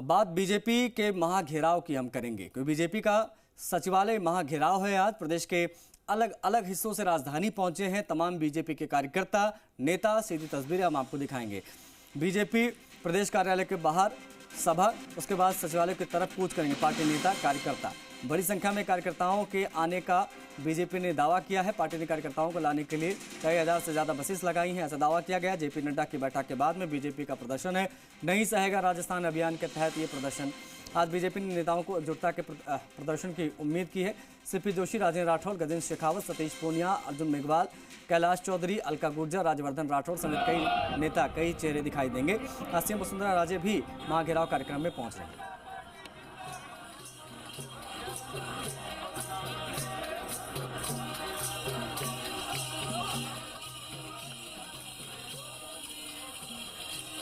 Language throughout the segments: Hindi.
अब बात बीजेपी के महाघेराव की हम करेंगे, क्योंकि बीजेपी का सचिवालय महाघेराव है। आज प्रदेश के अलग अलग हिस्सों से राजधानी पहुंचे हैं तमाम बीजेपी के कार्यकर्ता नेता। सीधी तस्वीरें हम आपको दिखाएंगे। बीजेपी प्रदेश कार्यालय के बाहर सभा, उसके बाद सचिवालय की तरफ कूच करेंगे पार्टी नेता कार्यकर्ता। बड़ी संख्या में कार्यकर्ताओं के आने का बीजेपी ने दावा किया है। पार्टी ने कार्यकर्ताओं को लाने के लिए कई हजार से ज्यादा बसेस लगाई हैं, ऐसा दावा किया गया। जेपी नड्डा की बैठक के बाद में बीजेपी का प्रदर्शन है। नहीं सहेगा राजस्थान अभियान के तहत ये प्रदर्शन। आज बीजेपी ने नेताओं को एकजुटता के प्रदर्शन की उम्मीद की है। सीपी जोशी, राजेंद्र राठौड़, गजेंद्र शेखावत, सतीश पूनिया, अर्जुन मेघवाल, कैलाश चौधरी, अलका गुर्जर, राज्यवर्धन राठौड़ समेत कई नेता, कई चेहरे दिखाई देंगे। सीएम वसुंधरा राजे भी महाघेराव कार्यक्रम में पहुंच रहे हैं।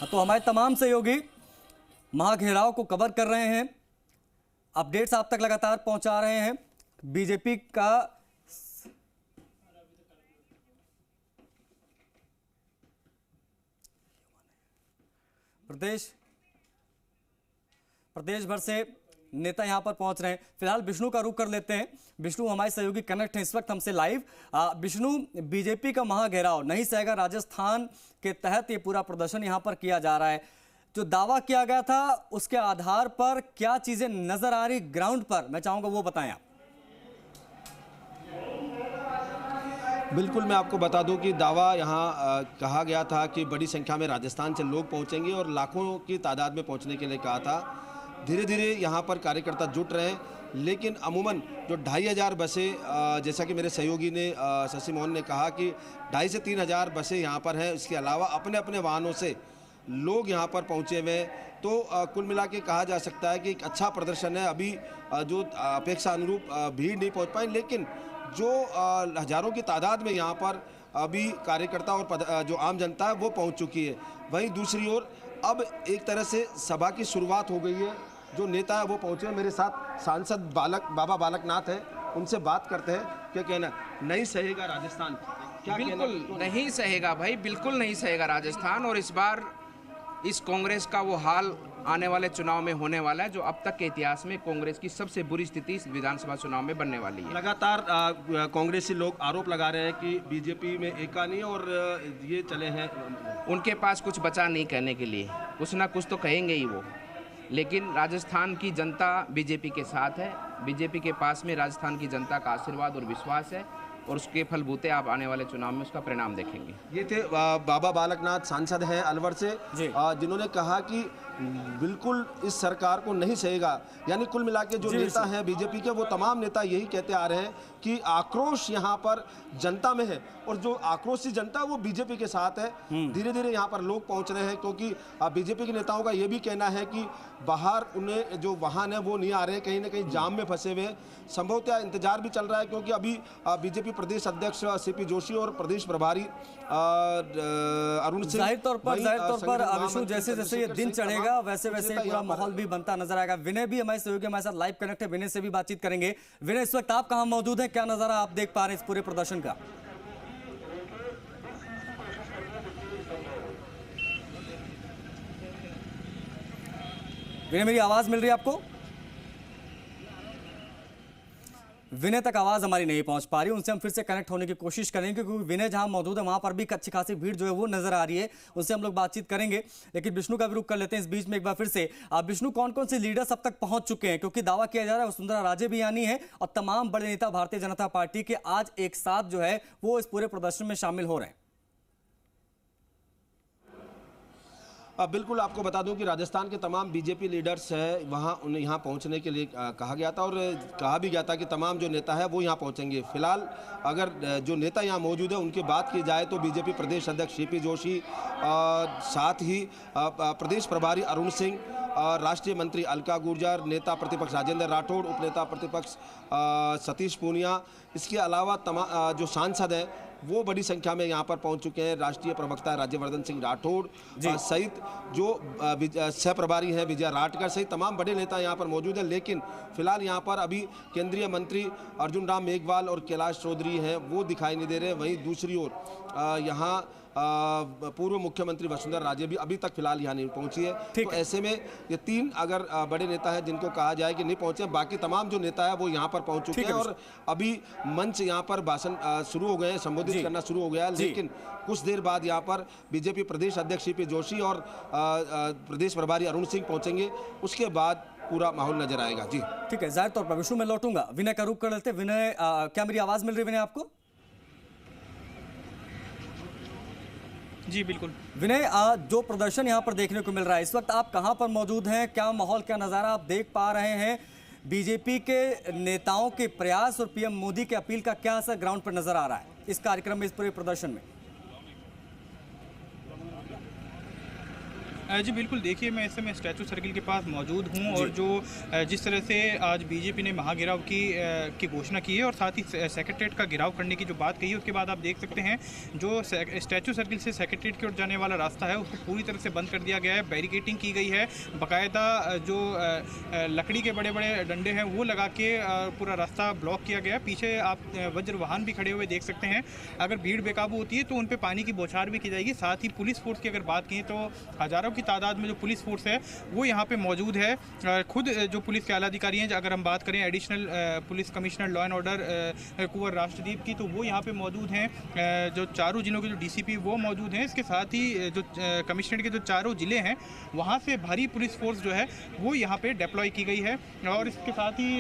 तो हमारे तमाम सहयोगी महाघेराव को कवर कर रहे हैं, अपडेट्स आप तक लगातार पहुंचा रहे हैं। बीजेपी का प्रदेश भर से नेता यहां पर पहुंच रहे हैं। फिलहाल विष्णु का रुख कर लेते हैं। विष्णु हमारे सहयोगी कनेक्ट हैं इस वक्त हमसे लाइव। विष्णु, बीजेपी का महाघेराव नहीं सहेगा राजस्थान के तहत ये पूरा प्रदर्शन यहां पर किया जा रहा है। जो दावा किया गया था उसके आधार पर क्या चीजें नजर आ रही ग्राउंड पर, मैं चाहूंगा वो बताएं आप। बिल्कुल, मैं आपको बता दूं कि दावा यहाँ कहा गया था कि बड़ी संख्या में राजस्थान से लोग पहुंचेंगे और लाखों की तादाद में पहुंचने के लिए कहा था। धीरे धीरे यहाँ पर कार्यकर्ता जुट रहे हैं, लेकिन अमूमन जो 2500 बसें, जैसा कि मेरे सहयोगी ने शशि मोहन ने कहा कि 2500 से 3000 बसें यहाँ पर हैं। इसके अलावा अपने अपने वाहनों से लोग यहाँ पर पहुँचे हुए हैं। तो कुल मिला के कहा जा सकता है कि एक अच्छा प्रदर्शन है। अभी जो अपेक्षा अनुरूप भीड़ नहीं पहुँच पाई, लेकिन जो हज़ारों की तादाद में यहाँ पर अभी कार्यकर्ता और जो आम जनता है वो पहुँच चुकी है। वहीं दूसरी ओर अब एक तरह से सभा की शुरुआत हो गई है। जो नेता है वो पहुँचे हैं। मेरे साथ सांसद बाबा बालकनाथ है, उनसे बात करते हैं। क्या कहना, नहीं सहेगा राजस्थान? क्या बिल्कुल नहीं सहेगा भाई, बिल्कुल नहीं सहेगा राजस्थान। और इस बार इस कांग्रेस का वो हाल आने वाले चुनाव में होने वाला है जो अब तक के इतिहास में कांग्रेस की सबसे बुरी स्थिति इस विधानसभा चुनाव में बनने वाली है। लगातार कांग्रेसी लोग आरोप लगा रहे हैं कि बीजेपी में एका नहीं और ये चले हैं। उनके पास कुछ बचा नहीं कहने के लिए, कुछ ना कुछ तो कहेंगे ही वो। लेकिन राजस्थान की जनता बीजेपी के साथ है। बीजेपी के पास में राजस्थान की जनता का आशीर्वाद और विश्वास है और उसके फलबूते आप आने वाले चुनाव में उसका परिणाम देखेंगे। ये थे बाबा बालकनाथ, सांसद हैं अलवर से, जिन्होंने कहा कि बिल्कुल इस सरकार को नहीं सहेगा। यानी कुल मिला के जो नेता हैं बीजेपी के, वो तमाम नेता यही कहते आ रहे हैं कि आक्रोश यहाँ पर जनता में है और जो आक्रोशी जनता वो बीजेपी के साथ है। धीरे धीरे यहाँ पर लोग पहुँच रहे हैं, क्योंकि बीजेपी के नेताओं का ये भी कहना है कि बाहर उन्हें जो वाहन है वो नहीं आ रहे हैं, कहीं ना कहीं जाम में फंसे हुए हैं। संभवतः इंतजार भी चल रहा है, क्योंकि अभी बीजेपी प्रदेश अध्यक्ष सीपी जोशी और प्रदेश प्रभारी अरुण सिंह, जाहिर तौर पर विष्णु, जैसे जैसे ये दिन चढ़ेगा वैसे वैसे पूरा माहौल भी बनता नजर आएगा। विनय भी हमारे सहयोगी हमारे साथ लाइव कनेक्ट है, विनय से भी बातचीत करेंगे। विनय, इस वक्त आप कहां मौजूद हैं, क्या नजारा आप देख पा रहे हैं इस पूरे प्रदर्शन का? विनय, मेरी आवाज मिल रही है आपको? विनय तक आवाज हमारी नहीं पहुंच पा रही, उनसे हम फिर से कनेक्ट होने की कोशिश करेंगे, क्योंकि विनय जहां मौजूद है वहां पर भी अच्छी खासी भीड़ जो है वो नजर आ रही है। उनसे हम लोग बातचीत करेंगे, लेकिन विष्णु का भी रुख कर लेते हैं इस बीच में एक बार फिर से। विष्णु, कौन कौन से लीडर्स अब तक पहुंच चुके हैं? क्योंकि दावा किया जा रहा है वसुंधरा राजे भी आनी है और तमाम बड़े नेता भारतीय जनता पार्टी के आज एक साथ जो है वो इस पूरे प्रदर्शन में शामिल हो रहे हैं। बिल्कुल, आपको बता दूं कि राजस्थान के तमाम बीजेपी लीडर्स हैं, वहाँ उन्हें यहाँ पहुँचने के लिए कहा गया था और कहा भी गया था कि तमाम जो नेता है वो यहाँ पहुँचेंगे। फिलहाल अगर जो नेता यहाँ मौजूद है उनकी बात की जाए तो बीजेपी प्रदेश अध्यक्ष सीपी जोशी, साथ ही प्रदेश प्रभारी अरुण सिंह, राष्ट्रीय मंत्री अलका गुर्जर, नेता प्रतिपक्ष राजेंद्र राठौड़, उपनेता प्रतिपक्ष सतीश पूनिया, इसके अलावा जो सांसद हैं वो बड़ी संख्या में यहाँ पर पहुँच चुके हैं। राष्ट्रीय प्रवक्ता राज्यवर्धन सिंह राठौड़ सहित जो सह प्रभारी हैं विजय राटकर सहित तमाम बड़े नेता यहाँ पर मौजूद हैं। लेकिन फिलहाल यहाँ पर अभी केंद्रीय मंत्री अर्जुन राम मेघवाल और कैलाश चौधरी हैं वो दिखाई नहीं दे रहे। वहीं दूसरी ओर यहाँ पूर्व मुख्यमंत्री वसुंधरा राजे भी अभी तक फिलहाल यहाँ नहीं पहुंची है। तो ऐसे में ये 3 अगर बड़े नेता हैं जिनको कहा जाए कि नहीं पहुंचे, बाकी तमाम जो नेता है वो यहाँ पर पहुंच चुके हैं और अभी मंच यहाँ पर भाषण शुरू हो गए हैं, संबोधित करना शुरू हो गया है। लेकिन कुछ देर बाद यहाँ पर बीजेपी प्रदेश अध्यक्ष सीपी जोशी और प्रदेश प्रभारी अरुण सिंह पहुंचेंगे, उसके बाद पूरा माहौल नजर आएगा। जी ठीक है, जाहिर तौर पर विष्णु मैं लौटूंगा, विनय का रुख कर लेते। विनय, क्या मेरी आवाज मिल रही है विनय आपको? जी बिल्कुल। विनय, जो प्रदर्शन यहाँ पर देखने को मिल रहा है, इस वक्त आप कहाँ पर मौजूद हैं? क्या माहौल, क्या नज़ारा आप देख पा रहे हैं? बीजेपी के नेताओं के प्रयास और पीएम मोदी की अपील का क्या असर ग्राउंड पर नजर आ रहा है इस कार्यक्रम में, इस पूरे प्रदर्शन में? जी बिल्कुल, देखिए मैं इस समय स्टैचू सर्किल के पास मौजूद हूं और जो जिस तरह से आज बीजेपी ने महाघिराव की घोषणा की है और साथ ही सेक्रेटरीट का घेराव करने की जो बात कही है, उसके बाद आप देख सकते हैं जो स्टैचू सर्किल से सेक्रेटरीट की ओर जाने वाला रास्ता है उसको पूरी तरह से बंद कर दिया गया है, बैरिकेटिंग की गई है, बाकायदा जो लकड़ी के बड़े बड़े डंडे हैं वो लगा के पूरा रास्ता ब्लॉक किया गया है। पीछे आप वज्र वाहन भी खड़े हुए देख सकते हैं। अगर भीड़ बेकाबू होती है तो उन पर पानी की बौछार भी की जाएगी। साथ ही पुलिस फोर्स की अगर बात करें तो हज़ारों की तादाद में जो पुलिस फोर्स है वो यहाँ पे मौजूद है। खुद जो पुलिस के आला अधिकारी हैं, अगर हम बात करें additional police commissioner law and order Kunwar Rashtradeep की, तो वो यहाँ पे मौजूद हैं। जो चारों जिलों के जो डीसीपी वो मौजूद हैं। इसके साथ ही जो कमिश्नरेट के जो चारों जिले हैं वहाँ से भारी पुलिस फोर्स जो है वो यहाँ पे डिप्लॉय की गई है। और इसके साथ ही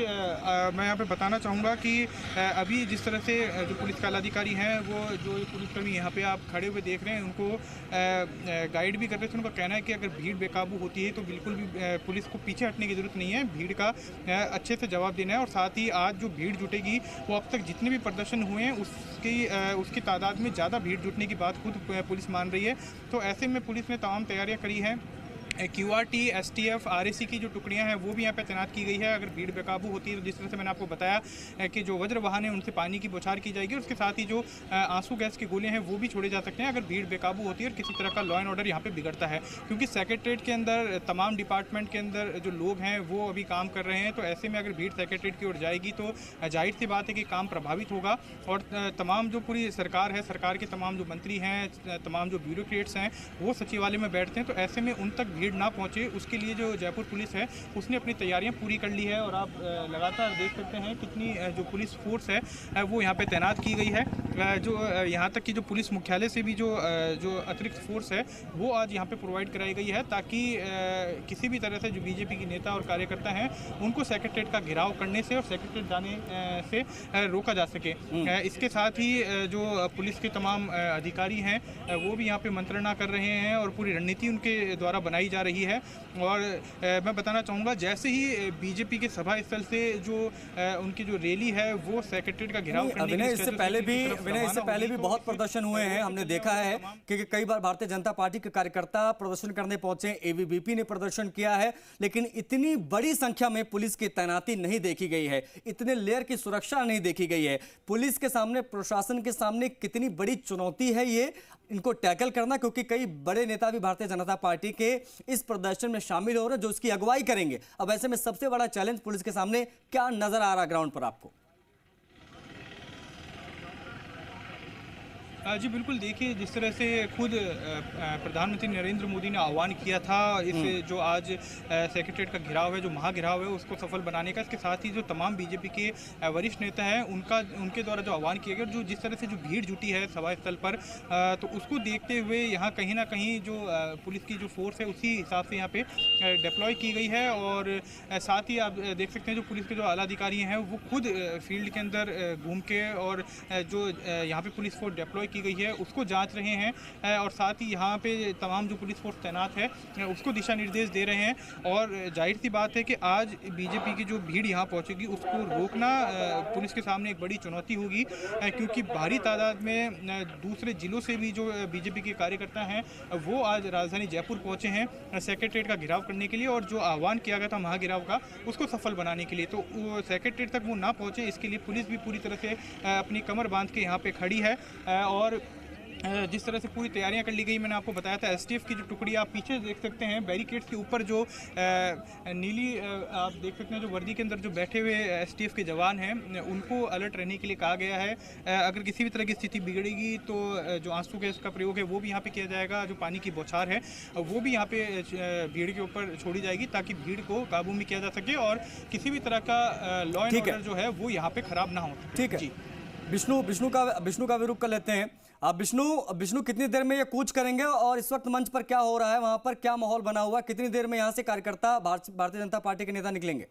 मैं यहाँ पे बताना चाहूँगा कि अभी जिस तरह से जो पुलिस के आला अधिकारी हैं वो जो पुलिसकर्मी यहाँ पे आप खड़े हुए देख रहे हैं उनको गाइड भी कर रहे थे। उनका कहना है कि अगर भीड़ बेकाबू होती है तो बिल्कुल भी पुलिस को पीछे हटने की ज़रूरत नहीं है, भीड़ का अच्छे से जवाब देना है। और साथ ही आज जो भीड़ जुटेगी वो अब तक जितने भी प्रदर्शन हुए हैं उसकी तादाद में ज़्यादा भीड़ जुटने की बात खुद पुलिस मान रही है। तो ऐसे में पुलिस ने तमाम तैयारियां करी हैं। QRT, STF, RAC की जो टुकड़ियां हैं वो भी यहाँ पे तैनात की गई है। अगर भीड़ बेकाबू होती है तो जिस तरह से मैंने आपको बताया कि जो वज्र वाहन है उनसे पानी की बौछार की जाएगी। उसके साथ ही जो आंसू गैस के गोले हैं वो भी छोड़े जा सकते हैं अगर भीड़ बेकाबू होती है और किसी तरह का लॉ एंड ऑर्डर यहाँ पे बिगड़ता है। क्योंकि सेक्रेटरीट के अंदर तमाम डिपार्टमेंट के अंदर जो लोग हैं वो अभी काम कर रहे हैं। तो ऐसे में अगर भीड़ सेक्रेटरीट की ओर जाएगी तो जाहिर सी बात है कि काम प्रभावित होगा। और तमाम जो पूरी सरकार है, सरकार के तमाम जो मंत्री हैं, तमाम जो ब्यूरोक्रेट्स हैं वो सचिवालय में बैठते हैं। तो ऐसे में उन तक भीड़ ना पहुँचे उसके लिए जो जयपुर पुलिस है उसने अपनी तैयारियां पूरी कर ली है। और आप लगातार देख सकते हैं कितनी जो पुलिस फोर्स है वो यहाँ पे तैनात की गई है। जो यहाँ तक कि जो पुलिस मुख्यालय से भी जो अतिरिक्त फोर्स है वो आज यहाँ पे प्रोवाइड कराई गई है ताकि किसी भी तरह से जो बीजेपी के नेता और कार्यकर्ता हैं उनको सेक्रेटरीट का घेराव करने से और सेक्रेटरीट जाने से रोका जा सके। इसके साथ ही जो पुलिस के तमाम अधिकारी हैं वो भी यहाँ पे मंत्रणा कर रहे हैं और पूरी रणनीति उनके द्वारा बनाई जा रही है। और मैं बताना चाहूँगा जैसे ही बीजेपी के सभा स्थल से जो उनकी जो रैली है वो सेक्रेटरीट का घेराव करने के लिए इससे पहले भी बहुत प्रदर्शन हुए हैं। हमने देखा है कि कई बार भारतीय जनता पार्टी के कार्यकर्ता प्रदर्शन करने पहुंचे, ABVP ने प्रदर्शन किया है, लेकिन इतनी बड़ी संख्या में पुलिस की तैनाती नहीं देखी गई है, इतने लेयर की सुरक्षा नहीं देखी गई है। पुलिस के सामने, प्रशासन के सामने कितनी बड़ी चुनौती है ये इनको टैकल करना, क्योंकि कई बड़े नेता भी भारतीय जनता पार्टी के इस प्रदर्शन में शामिल हो रहे हैं जो उसकी अगुवाई करेंगे। अब ऐसे में सबसे बड़ा चैलेंज पुलिस के सामने क्या नजर आ रहा है ग्राउंड पर आपको? जी बिल्कुल, देखिए जिस तरह से खुद प्रधानमंत्री नरेंद्र मोदी ने आह्वान किया था इस जो आज सेक्रेटरीट का घेराव है, जो महाघेराव है उसको सफल बनाने का, इसके साथ ही जो तमाम बीजेपी के वरिष्ठ नेता हैं उनके द्वारा जो आह्वान किया गया, जो जिस तरह से जो भीड़ जुटी है सभा स्थल पर, तो उसको देखते हुए यहाँ कहीं ना कहीं जो पुलिस की जो फोर्स है उसी हिसाब से यहाँ पे डिप्लॉय की गई है। और साथ ही आप देख सकते हैं जो पुलिस के जो आला अधिकारी हैं वो खुद फील्ड के अंदर घूम के और जो यहाँ पे पुलिस फोर्स डिप्लॉय की गई है उसको जांच रहे हैं। और साथ ही यहाँ पे तमाम जो पुलिस फोर्स तैनात है उसको दिशा निर्देश दे रहे हैं। और जाहिर सी बात है कि आज बीजेपी की जो भीड़ यहाँ पहुँचेगी उसको रोकना पुलिस के सामने एक बड़ी चुनौती होगी, क्योंकि भारी तादाद में दूसरे जिलों से भी जो बीजेपी के कार्यकर्ता हैं वो आज राजधानी जयपुर पहुँचे हैं सेक्रेटरीट का घेराव करने के लिए। और जो आह्वान किया गया था महाघेराव का उसको सफल बनाने के लिए, तो सेक्रेटरीट तक वो ना पहुँचे इसके लिए पुलिस भी पूरी तरह से अपनी कमर बांध के यहाँ पे खड़ी है। और जिस तरह से पूरी तैयारियां कर ली गई, मैंने आपको बताया था एसटीएफ की जो टुकड़ी आप पीछे देख सकते हैं, बैरिकेड्स के ऊपर जो नीली आप देख सकते हैं जो वर्दी के अंदर जो बैठे हुए एसटीएफ के जवान हैं, उनको अलर्ट रहने के लिए कहा गया है। अगर किसी भी तरह की स्थिति बिगड़ेगी तो जो आंसू गैस का प्रयोग है वो भी यहाँ पे किया जाएगा, जो पानी की बौछार है वो भी यहाँ पे भीड़ के ऊपर छोड़ी जाएगी ताकि भीड़ को काबू में किया जा सके और किसी भी तरह का लॉ एंड ऑर्डर जो है वो यहाँ पे खराब ना हो। ठीक है, विष्णु का भी रुख कर लेते हैं। आप विष्णु कितनी देर में ये कूच करेंगे और इस वक्त मंच पर क्या हो रहा है, वहां पर क्या माहौल बना हुआ है, कितनी देर में यहाँ से कार्यकर्ता भारतीय जनता पार्टी के नेता निकलेंगे?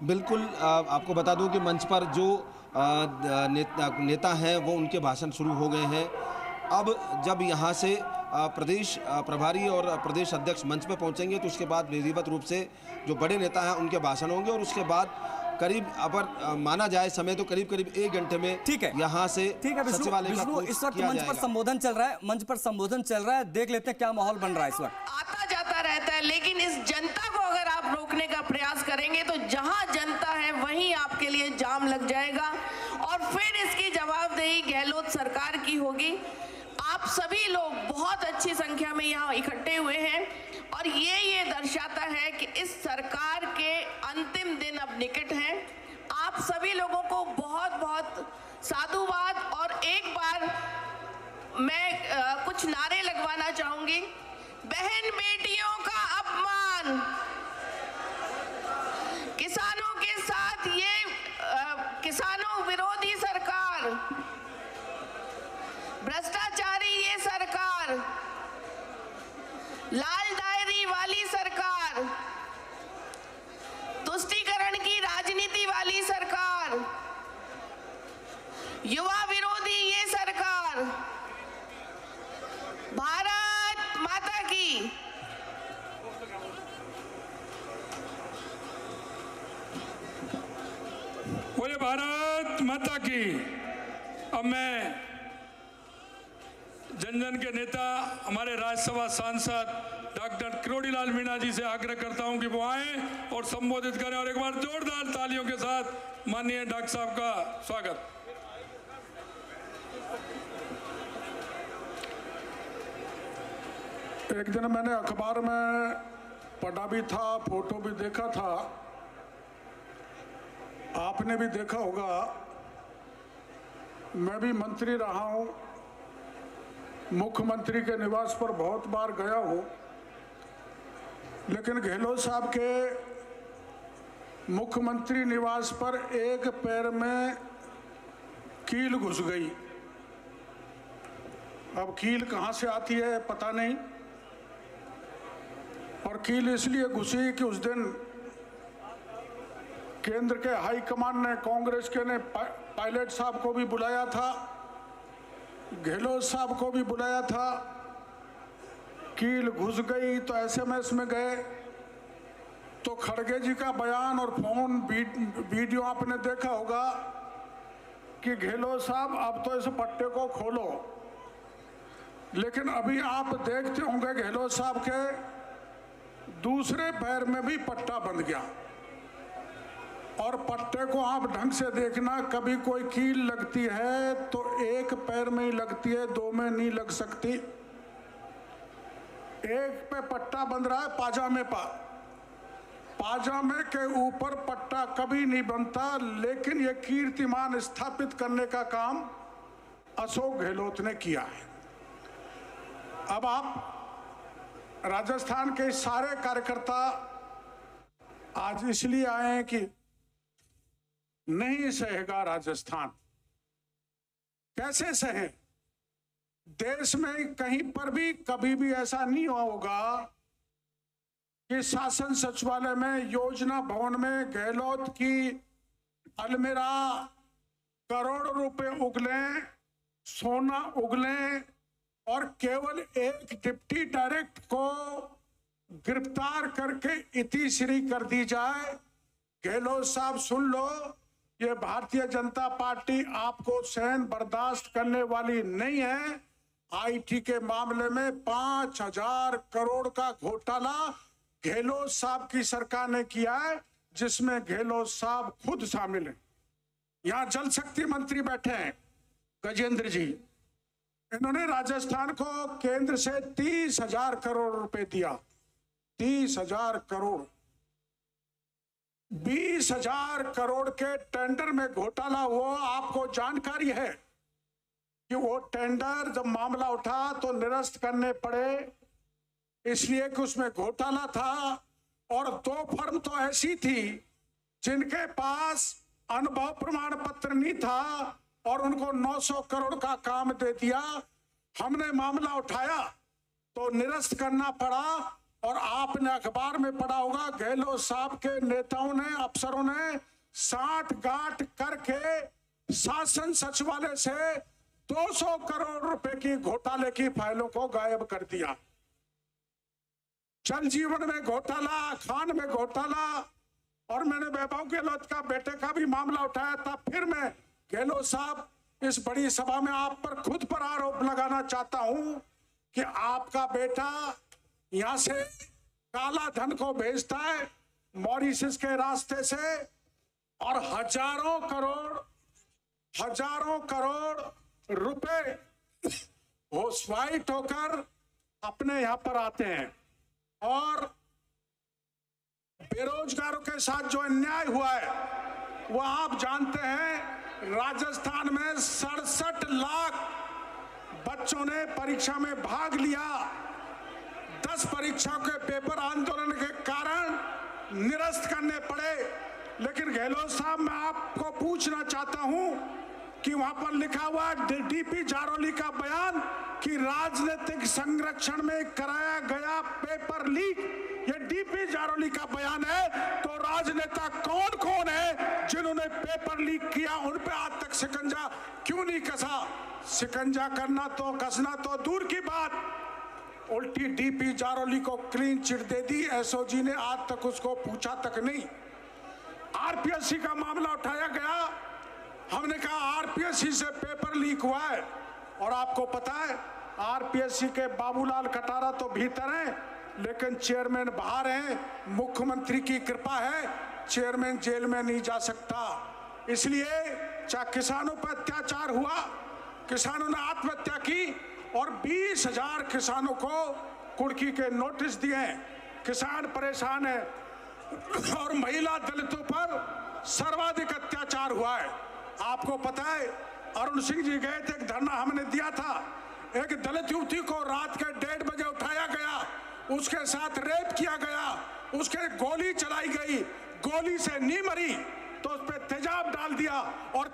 बिल्कुल, आपको बता दूं कि मंच पर जो नेता हैं वो उनके भाषण शुरू हो गए हैं। अब जब यहाँ से प्रदेश प्रभारी और प्रदेश अध्यक्ष मंच पे पहुँचेंगे तो उसके बाद विधिवत रूप से जो बड़े नेता हैं उनके भाषण होंगे और उसके बाद करीब अगर माना जाए समय तो करीब 1 घंटे में ठीक है यहाँ से सचिवालय का विष्णु इस वक्त मंच पर संबोधन चल रहा है, देख लेते हैं क्या माहौल बन रहा है इस वक्त। आता जाता रहता है, लेकिन इस जनता को अगर आप रोकने का प्रयास करेंगे तो जहां जनता है वहीं आपके लिए जाम लग जाएगा और फिर इसकी जवाबदेही गहलोत सरकार की होगी। आप सभी लोग बहुत अच्छी संख्या में यहाँ इकट्ठे हुए हैं और ये दर्शाता है कि इस सरकार के अंतिम दिन अब निकट हैं। आप सभी लोगों को बहुत बहुत साधुवाद और एक बार मैं कुछ नारे लगवाना चाहूंगी। बहन बेटियों का अपमान, किसानों के साथ ये किसानों विरोधी सरकार, भ्रष्टाचारी ये सरकार, लाल डायरी वाली सरकार, तुष्टीकरण की राजनीति वाली सरकार, युवा विरोधी ये सरकार, भारत माता की। बोले भारत माता की। अब मैं जन के नेता हमारे राज्यसभा सांसद डॉक्टर किरोड़ीलाल मीणा जी से आग्रह करता हूं कि वो आए और संबोधित करें और एक बार जोरदार तालियों के साथ माननीय डॉक्टर साहब का स्वागत। एक दिन मैंने अखबार में पढ़ा भी था, फोटो भी देखा था, आपने भी देखा होगा। मैं भी मंत्री रहा हूं, मुख्यमंत्री के निवास पर बहुत बार गया हूं, लेकिन गहलोत साहब के मुख्यमंत्री निवास पर एक पैर में कील घुस गई। अब कील कहां से आती है पता नहीं, और कील इसलिए घुसी कि उस दिन केंद्र के हाई कमान ने, कांग्रेस के ने पायलट साहब को भी बुलाया था, गहलोत साहब को भी बुलाया था। कील घुस गई तो एसएमएस में गए तो खड़गे जी का बयान और फोन वीडियो आपने देखा होगा कि गहलोत साहब अब तो इस पट्टे को खोलो। लेकिन अभी आप देखते होंगे गहलोत साहब के दूसरे पैर में भी पट्टा बंध गया, और पट्टे को आप ढंग से देखना, कभी कोई कील लगती है तो एक पैर में ही लगती है, दो में नहीं लग सकती। एक पे पट्टा बंध रहा है पाजामे पर, पाजामे के ऊपर पट्टा कभी नहीं बनता, लेकिन यह कीर्तिमान स्थापित करने का काम अशोक गहलोत ने किया है। अब आप राजस्थान के सारे कार्यकर्ता आज इसलिए आए हैं कि नहीं सहेगा राजस्थान। कैसे सहे? देश में कहीं पर भी कभी भी ऐसा नहीं हुआ होगा कि शासन सचिवालय में, योजना भवन में गहलोत की अलमीरा करोड़ों रुपए उगले, सोना उगले और केवल एक डिप्टी डायरेक्टर को गिरफ्तार करके इतिश्री कर दी जाए। गहलोत साहब सुन लो, ये भारतीय जनता पार्टी आपको सहन बर्दाश्त करने वाली नहीं है। आईटी के मामले में 5,000 करोड़ का घोटाला गहलोत साहब की सरकार ने किया है, जिसमें गहलोत साहब खुद शामिल हैं। यहाँ जल शक्ति मंत्री बैठे हैं, गजेंद्र जी, इन्होंने राजस्थान को केंद्र से 30,000 करोड़ रुपए दिया। 30,000 करोड़, 20,000 करोड़ के टेंडर में घोटाला हुआ। आपको जानकारी है कि वो टेंडर जब मामला उठा तो निरस्त करने पड़े, इसलिए कि उसमें घोटाला था। और 2 फर्म तो ऐसी थी जिनके पास अनुभव प्रमाण पत्र नहीं था और उनको 900 करोड़ का काम दे दिया। हमने मामला उठाया तो निरस्त करना पड़ा। और आपने अखबार में पढ़ा होगा, गहलोत साहब के नेताओं ने, अफसरों ने साठ गांठ करके शासन सचिवालय से 200 करोड़ रुपए की घोटाले की फाइलों को गायब कर दिया। जल जीवन में घोटाला, खान में घोटाला, और मैंने वैभव गहलोत का बेटे का भी मामला उठाया था। फिर मैं गहलोत साहब इस बड़ी सभा में आप पर खुद पर आरोप लगाना चाहता हूं कि आपका बेटा यहां से काला धन को भेजता है मॉरिशस के रास्ते से, और हजारों करोड़ रुपए घोषवाइट होकर अपने यहां पर आते हैं। और बेरोजगारों के साथ जो अन्याय हुआ है वो आप जानते हैं। राजस्थान में 67 लाख बच्चों ने परीक्षा में भाग लिया। 10 परीक्षाओं के पेपर आंदोलन के कारण निरस्त करने पड़े। लेकिन गहलोत साहब, मैं आपको पूछना चाहता हूं कि वहां पर लिखा हुआ डीपी जारौली का बयान कि राजनीतिक संरक्षण में कराया गया पेपर लीक, ये डीपी जारौली का बयान है। तो राजनेता कौन कौन है जिन्होंने पेपर लीक किया, उन पे आज तक शिकंजा क्यों नहीं कसा? शिकंजा करना तो, कसना तो दूर की बात, उल्टी डीपी जारौली को क्लीन चिट दे दी। एसओजी ने आज तक उसको पूछा तक नहीं। आरपीएससी का मामला उठाया गया, हमने कहा आरपीएससी से पेपर लीक हुआ है। और आपको पता है आरपीएससी के बाबूलाल कटारा तो भीतर हैं, लेकिन चेयरमैन बाहर हैं। मुख्यमंत्री की कृपा है, चेयरमैन जेल में नहीं जा सकता। इसलिए चाहे किसानों पर अत्याचार हुआ, किसानों ने आत्महत्या की और 20,000 किसानों को कुर्की के नोटिस दिए। किसान परेशान है और महिला दलितों पर सर्वाधिक अत्याचार हुआ है। आपको पता है अरुण सिंह जी गए थे, एक धरना हमने दिया था। एक दलित युवती को रात के 1:30 बजे उठाया गया, उसके साथ रेप किया गया, उसके गोली चलाई गई, गोली से नहीं मरी तो उस पर तेजाब डाल दिया और